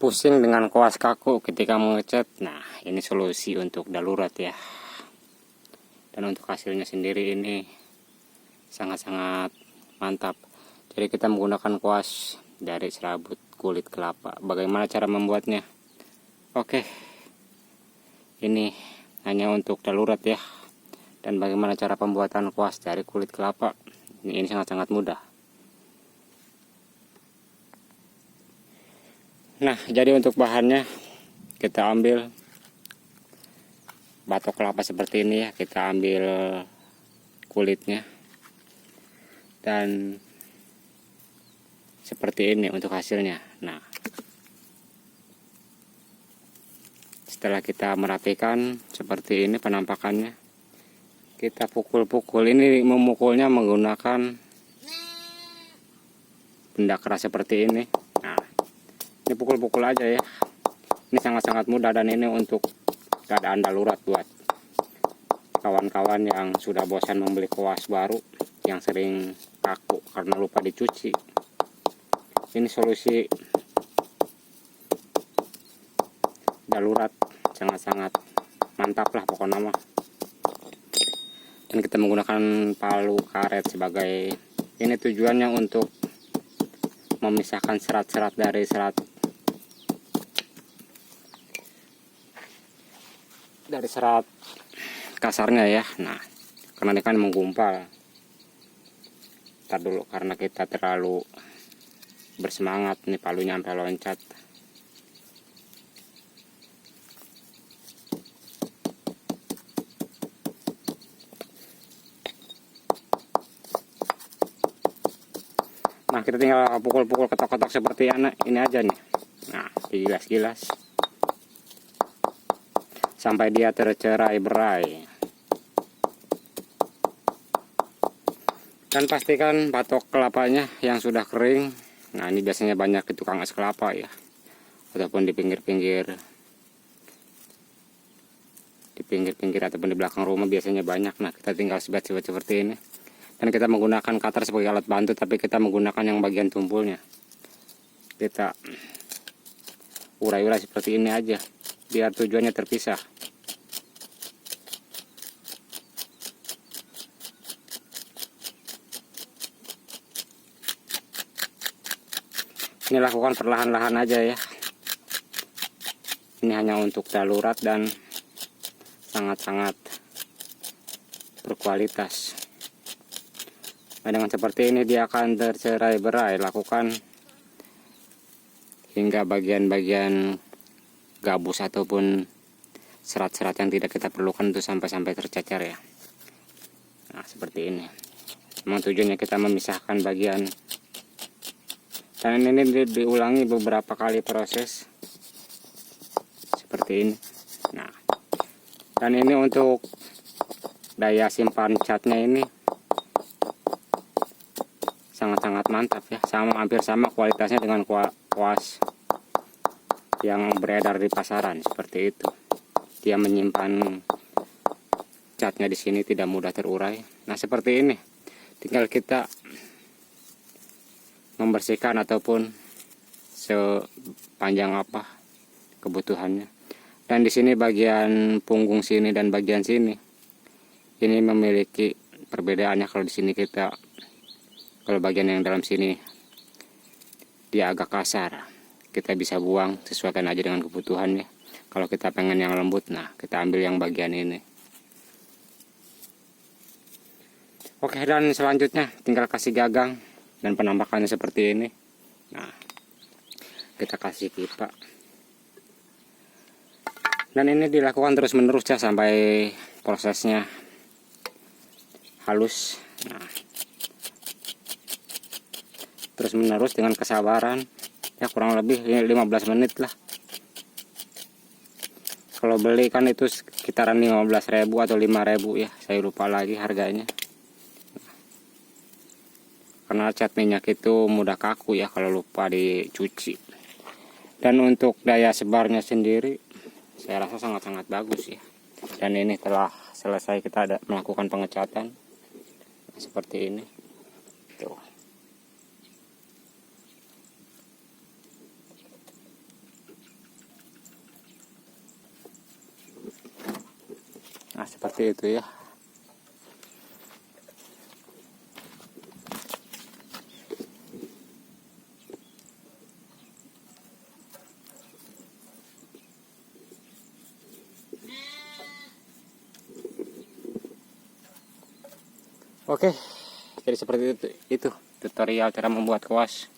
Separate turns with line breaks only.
Pusing dengan kuas kaku ketika mengecat. Nah, ini solusi untuk darurat ya. Dan untuk hasilnya sendiri ini sangat-sangat mantap. Jadi kita menggunakan kuas dari serabut kulit kelapa. Bagaimana cara membuatnya? Oke, ini hanya untuk darurat ya. Dan bagaimana cara pembuatan kuas dari kulit kelapa? Ini sangat-sangat mudah. Nah, jadi untuk bahannya kita ambil batok kelapa seperti ini ya. Kita ambil kulitnya dan seperti ini untuk hasilnya. Nah, setelah kita merapikan seperti ini penampakannya, kita pukul-pukul. Ini memukulnya menggunakan benda keras seperti ini. Nah, ini pukul-pukul aja ya. Ini sangat-sangat mudah dan ini untuk keadaan darurat buat kawan-kawan yang sudah bosan membeli kuas baru, yang sering kaku karena lupa dicuci. Ini solusi darurat sangat-sangat mantap lah pokoknya mah. Dan kita menggunakan palu karet sebagai ini, tujuannya untuk memisahkan serat-serat dari serat kasarnya ya. Nah, karena ini kan menggumpal. Ntar dulu karena kita terlalu bersemangat nih, palunya sampai loncat. Nah, kita tinggal pukul-pukul ketok-ketok seperti ini aja nih. Nah, digilas-gilas sampai dia tercerai-berai. Dan pastikan batok kelapanya yang sudah kering. Nah, ini biasanya banyak di tukang es kelapa ya, ataupun di pinggir-pinggir ataupun di belakang rumah biasanya banyak. Nah, kita tinggal sebat-sebat seperti ini. Dan kita menggunakan cutter sebagai alat bantu, tapi kita menggunakan yang bagian tumpulnya. Kita urai-urai seperti ini aja, biar tujuannya terpisah. Ini lakukan perlahan-lahan aja ya. Ini hanya untuk darurat dan sangat-sangat berkualitas. Nah, dengan seperti ini dia akan tercerai-berai. Lakukan hingga bagian-bagian gabus ataupun serat-serat yang tidak kita perlukan itu sampai tercecer ya. Nah, seperti ini. Memang tujuannya kita memisahkan bagian. Dan ini diulangi beberapa kali proses seperti ini. Nah, dan ini untuk daya simpan catnya ini sangat-sangat mantap ya. Hampir sama kualitasnya dengan kuas yang beredar di pasaran seperti itu. Dia menyimpan catnya di sini tidak mudah terurai. Nah, seperti ini. Tinggal kita membersihkan ataupun sepanjang apa kebutuhannya. Dan di sini bagian punggung sini dan bagian sini ini memiliki perbedaannya. Kalau di sini kalau bagian yang dalam sini dia agak kasar, kita bisa buang, sesuaikan aja dengan kebutuhannya. Kalau kita pengen yang lembut, nah kita ambil yang bagian ini. Oke, dan selanjutnya tinggal kasih gagang dan penampakannya seperti ini. Nah, kita kasih pipa. Dan ini dilakukan terus menerus ya sampai prosesnya halus. Nah, terus menerus dengan kesabaran ya, kurang lebih 15 menit lah. Kalau beli kan itu sekitaran 15.000 atau 5.000 ya, saya lupa lagi harganya. Karena cat minyak itu mudah kaku ya kalau lupa dicuci. Dan untuk daya sebarnya sendiri saya rasa sangat-sangat bagus ya. Dan ini telah selesai kita melakukan pengecatan seperti ini. Tuh. Nah, seperti itu ya. Oke, jadi seperti itu tutorial cara membuat kuas.